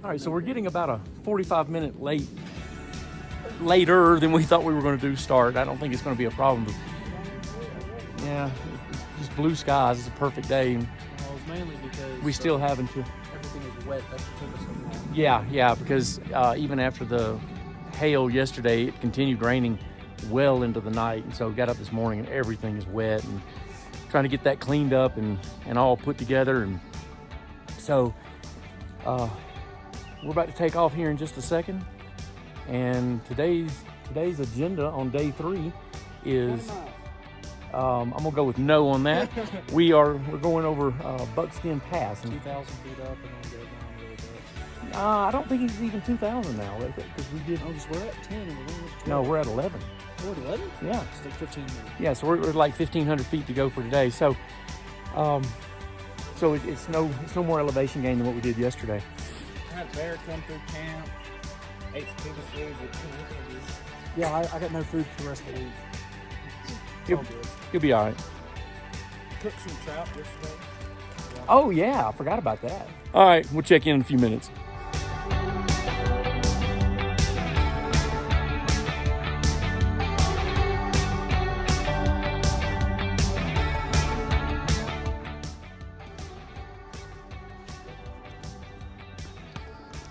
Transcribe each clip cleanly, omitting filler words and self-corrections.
All right, so we're getting about a 45-minute later than we thought we were going to do start. I don't think it's going to be a problem. But yeah, it's just blue skies. It's a perfect day. And well, it's mainly because we still having to. Everything is wet. That's what took us so long. Yeah, because even after the hail yesterday, it continued raining well into the night, and so we got up this morning and everything is wet and trying to get that cleaned up and all put together. And so we're about to take off here in just a second. And today's agenda on day 3 is I'm gonna go with no on that. We're going over Buckskin Pass. 2,000 feet up and then go down a little bit. I don't think it's even 2,000 now because we did. Oh, we're at 10 and we're going up 12. No, we're at 11. We're at 11? Yeah. It's like 15 minutes. Yeah, so we're like 1,500 feet to go for today. So, it's no more elevation gain than what we did yesterday. I had bear come through camp, ate some people's food, but Yeah, I got no food for the rest of the week. You'll be all right. cooked some trout yesterday. Yeah. Oh yeah, I forgot about that. All right, we'll check in a few minutes.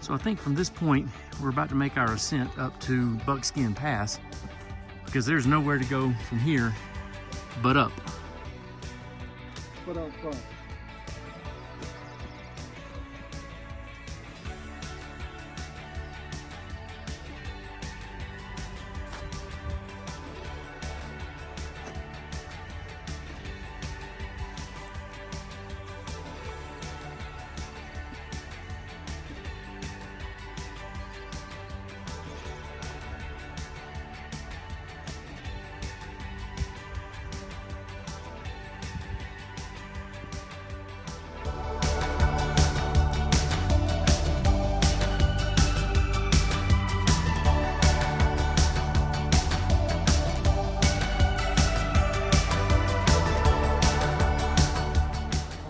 So I think from this point, we're about to make our ascent up to Buckskin Pass because there's nowhere to go from here but up. What else? What?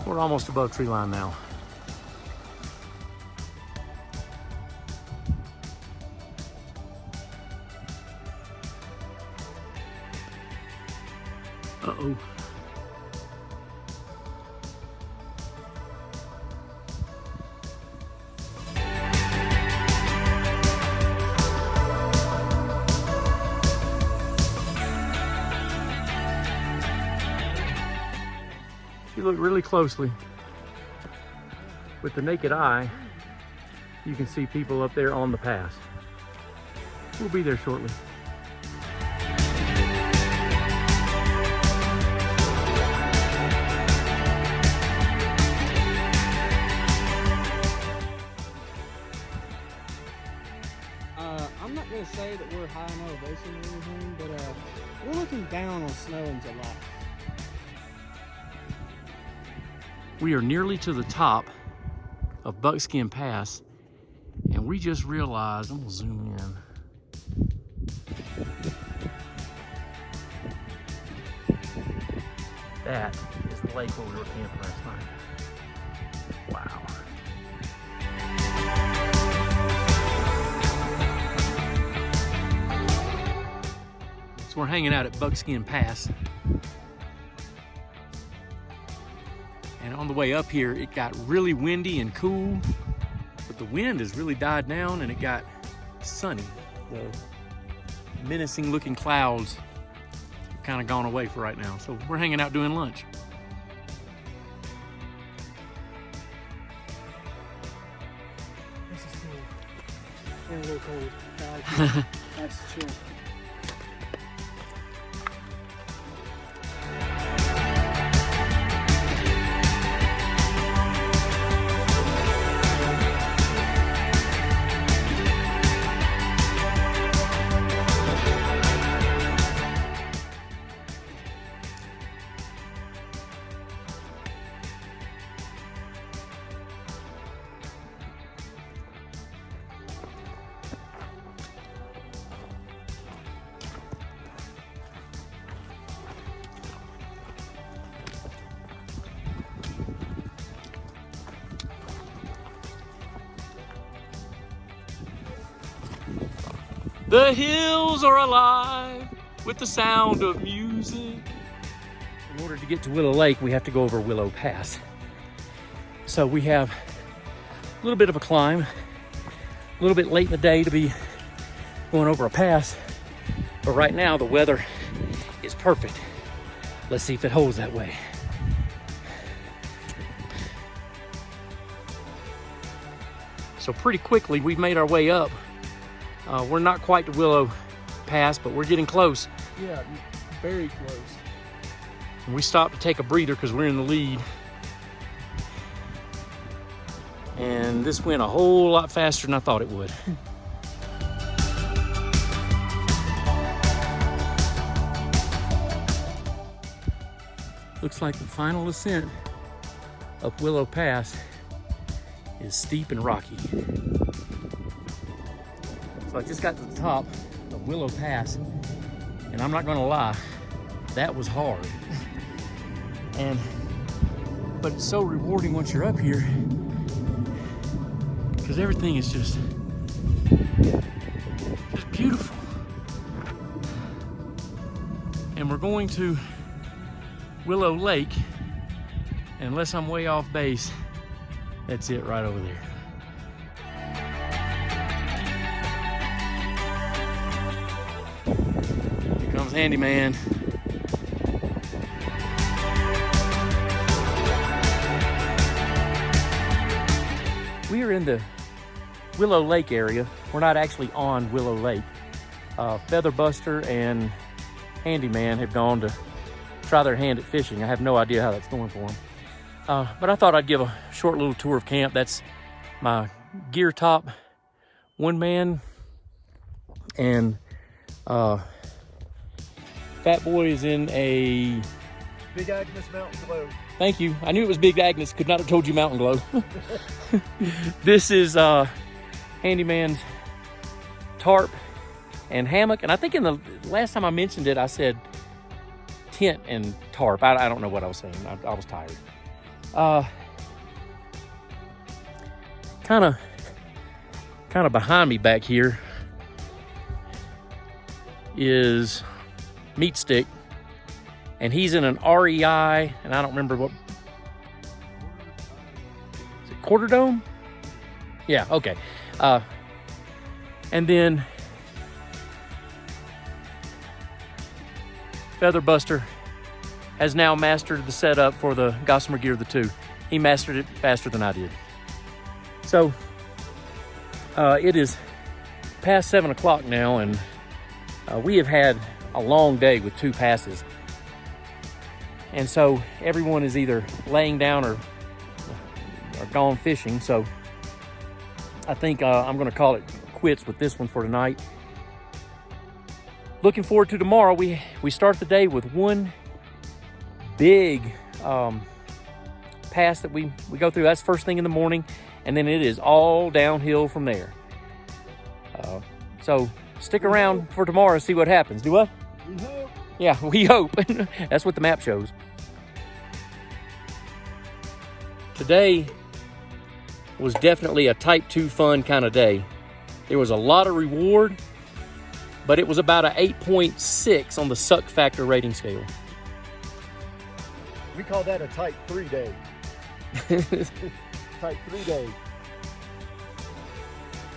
We're almost above tree line now. Uh-oh. If you look really closely with the naked eye, you can see people up there on the pass. We'll be there shortly. I'm not going to say that we're high in elevation or anything, but we're looking down on snow in July. We are nearly to the top of Buckskin Pass, and we just realized, I'm gonna zoom in. That is the lake where we were camping last night. Wow. So we're hanging out at Buckskin Pass. And on the way up here, it got really windy and cool, but the wind has really died down and it got sunny. The menacing looking clouds have kind of gone away for right now. So we're hanging out doing lunch. This is cool. And a little cold. That's chill. The hills are alive with the sound of music. In order to get to Willow Lake, we have to go over Willow Pass. So we have a little bit of a climb, a little bit late in the day to be going over a pass. But right now the weather is perfect. Let's see if it holds that way. So pretty quickly we've made our way up. We're not quite to Willow Pass, but we're getting close. Yeah, very close. And we stopped to take a breather because we're in the lead. And this went a whole lot faster than I thought it would. Looks like the final ascent up Willow Pass is steep and rocky. So I just got to the top of Willow Pass, and I'm not gonna lie, that was hard. But it's so rewarding once you're up here, because everything is just beautiful. And we're going to Willow Lake, and unless I'm way off base, that's it right over there. Here comes Handyman. We are in the Willow Lake area. We're not actually on Willow Lake. Featherbuster and Handyman have gone to try their hand at fishing. I have no idea how that's going for them. But I thought I'd give a short little tour of camp. That's my gear top one man, and Fat Boy is in a Big Agnes Mountain Glow. Thank you. I knew it was Big Agnes. Could not have told you Mountain Glow. This is Handyman's tarp and hammock. And I think in the last time I mentioned it, I said tent and tarp. I don't know what I was saying. I was tired. Kind of behind me back here is Meat Stick, and he's in an REI, and I don't remember what, is it Quarter Dome? Yeah, okay. And then Featherbuster has now mastered the setup for the Gossamer Gear the 2. He mastered it faster than I did. So it is past 7 o'clock now, and we have had a long day with 2 passes. And so everyone is either laying down or gone fishing. So I think I'm gonna call it quits with this one for tonight. Looking forward to tomorrow. We start the day with one big pass that we go through. That's first thing in the morning, and then it is all downhill from there. So stick around for tomorrow and see what happens. Do what? We hope. Yeah, we hope. That's what the map shows. Today was definitely a type 2 fun kind of day. There was a lot of reward, but it was about an 8.6 on the suck factor rating scale. We call that a type 3 day. Type 3 day.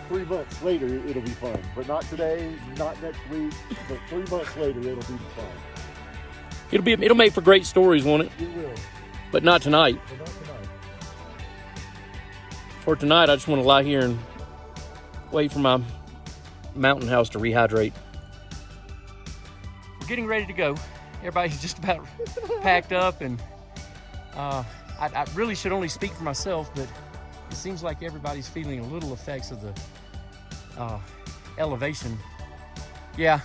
3 months later, it'll be fun. But not today, not next week, but 3 months later, it'll be fun. It'll make for great stories, won't it? It will. But not tonight. But not tonight. For tonight, I just want to lie here and wait for my mountain house to rehydrate. We're getting ready to go. Everybody's just about packed up, and I really should only speak for myself, but it seems like everybody's feeling a little effects of the elevation. Yeah,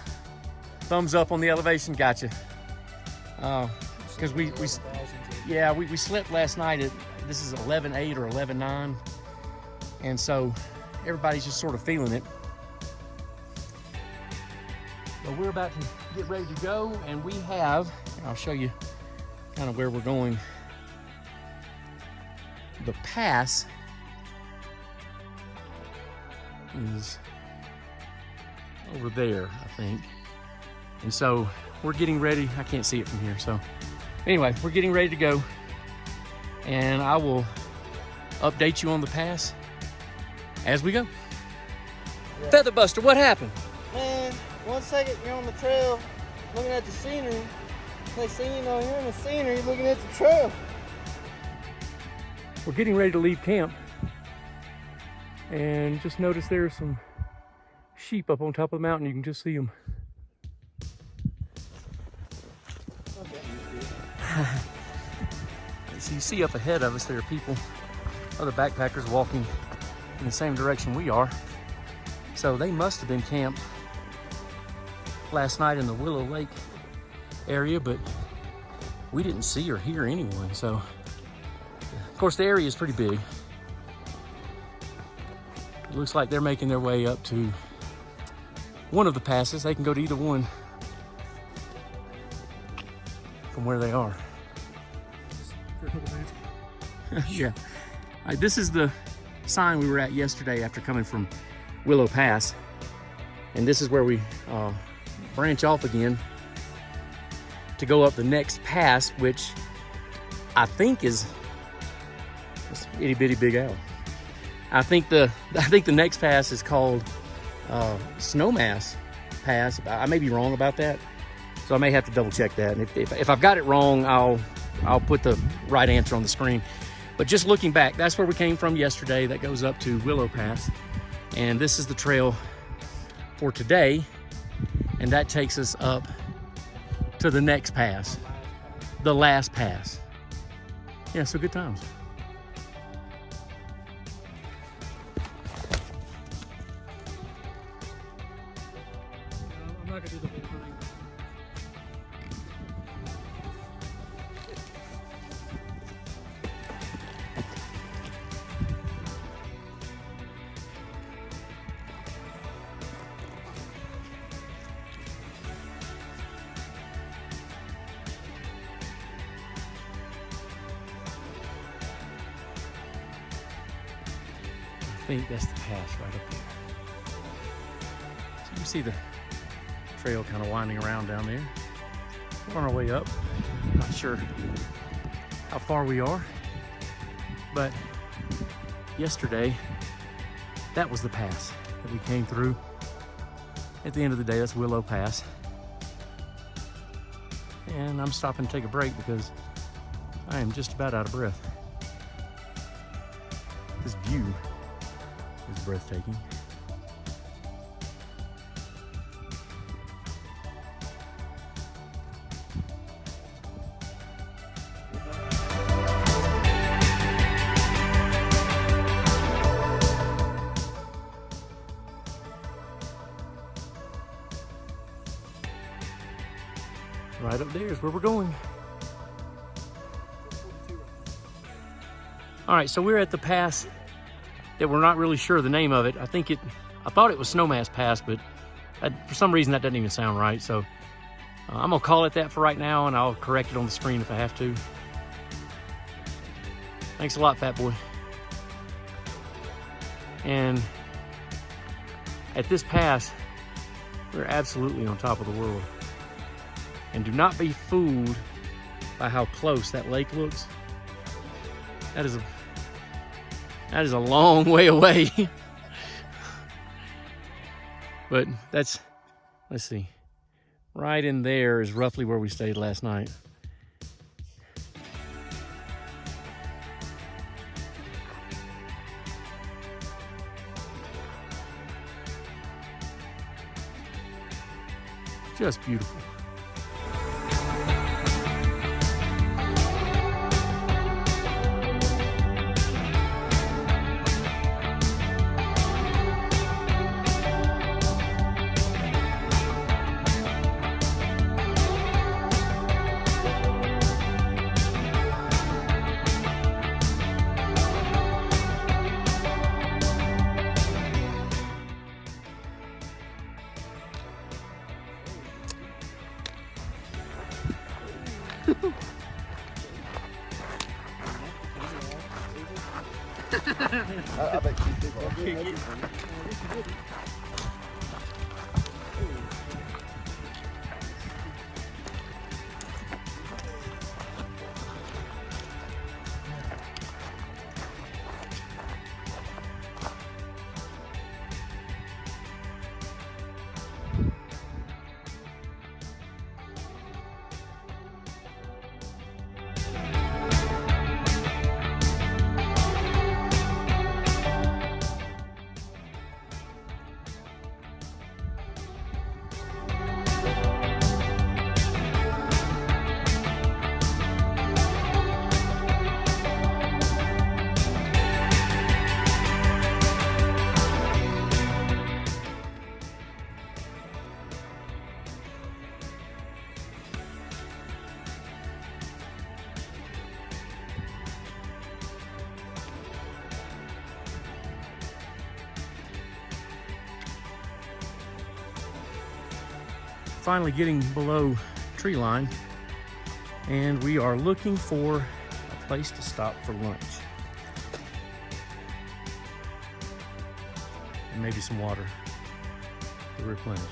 thumbs up on the elevation, gotcha. Because we slept last night at, this is 11.8 or 11.9, and so everybody's just sort of feeling it. But we're about to get ready to go, and we have, I'll show you kind of where we're going. The pass is over there, I think. And so we're getting ready. I can't see it from here. So anyway, we're getting ready to go. And I will update you on the pass as we go. Yeah. Featherbuster, what happened? Man, 1 second you're on the trail looking at the scenery. Next thing you know, you're in the scenery looking at the trail. We're getting ready to leave camp. And just noticed there's some sheep up on top of the mountain. You can just see them. So you see up ahead of us, there are people, other backpackers walking in the same direction we are. So they must have been camped last night in the Willow Lake area, but we didn't see or hear anyone. So, of course, the area is pretty big. It looks like they're making their way up to one of the passes. They can go to either one from where they are. Yeah. This is the sign we were at yesterday after coming from Willow Pass. And this is where we branch off again to go up the next pass, which I think is this itty bitty Big Al. I think the next pass is called Snowmass Pass. I may be wrong about that, so I may have to double check that. And if I've got it wrong, I'll put the right answer on the screen. But just looking back, that's where we came from yesterday. That goes up to Willow Pass, and this is the trail for today, and that takes us up to the next pass, the last pass. Yeah, so good times. I'm not gonna do the whole thing. I think that's the pass right up there. So you see the trail kind of winding around down there. We're on our way up. Not sure how far we are, but yesterday that was the pass that we came through. At the end of the day, that's Willow Pass. And I'm stopping to take a break because I am just about out of breath. This view is breathtaking. Right up there is where we're going. All right, so we're at the pass that we're not really sure the name of it. I thought it was Snowmass Pass, but for some reason that doesn't even sound right. So I'm gonna call it that for right now, and I'll correct it on the screen if I have to. Thanks a lot, fat boy. And at this pass, we're absolutely on top of the world. And do not be fooled by how close that lake looks. That is a long way away. But let's see. Right in there is roughly where we stayed last night. Just beautiful. I bet you did. finally getting below tree line, and we are looking for a place to stop for lunch. And maybe some water to replenish.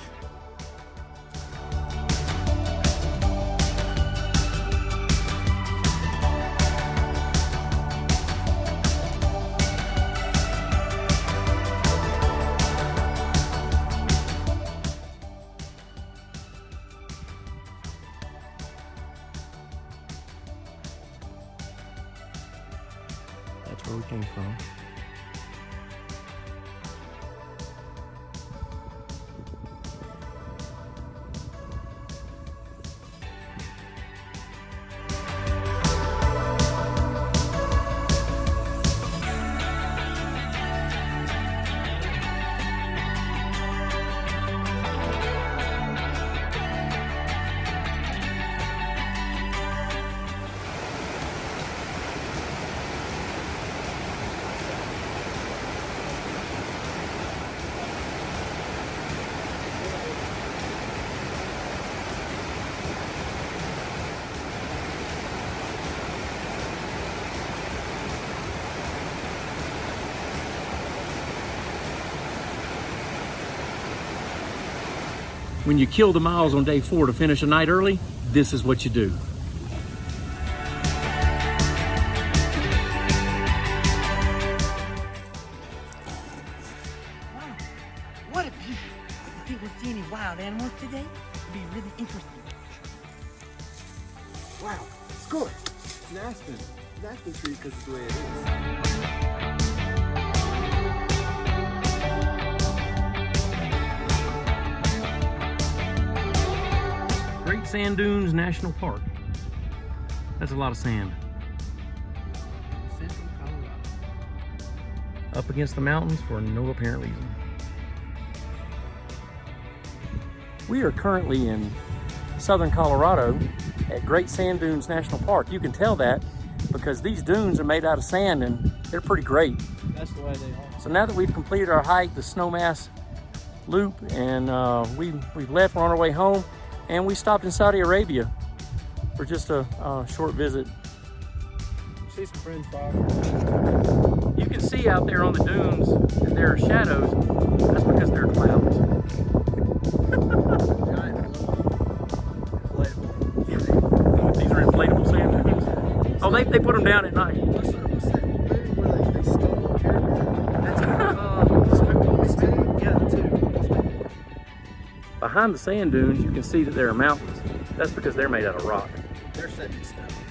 That's where we came from. When you kill the miles on day 4 to finish a night early, this is what you do. Wow, what a view. I think we'll see any wild animals today. It'll be really interesting. Wow, score! It's Aspen. It's Aspen Street because it's the way it is. Great Sand Dunes National Park. That's a lot of sand. Central Colorado. Up against the mountains for no apparent reason. We are currently in southern Colorado at Great Sand Dunes National Park. You can tell that because these dunes are made out of sand and they're pretty great. That's the way they are. So now that we've completed our hike, the Snowmass loop, and we've left, we're on our way home, and we stopped in Saudi Arabia for just a short visit. See some friends fire. You can see out there on the dunes that there are shadows. That's because there are clouds. These are inflatable sand dunes. Oh, they put them down at night. What's that movie where they stole a character? That's Yeah, the two. Behind the sand dunes, you can see that there are mountains. That's because they're made out of rock. they're setting stuff.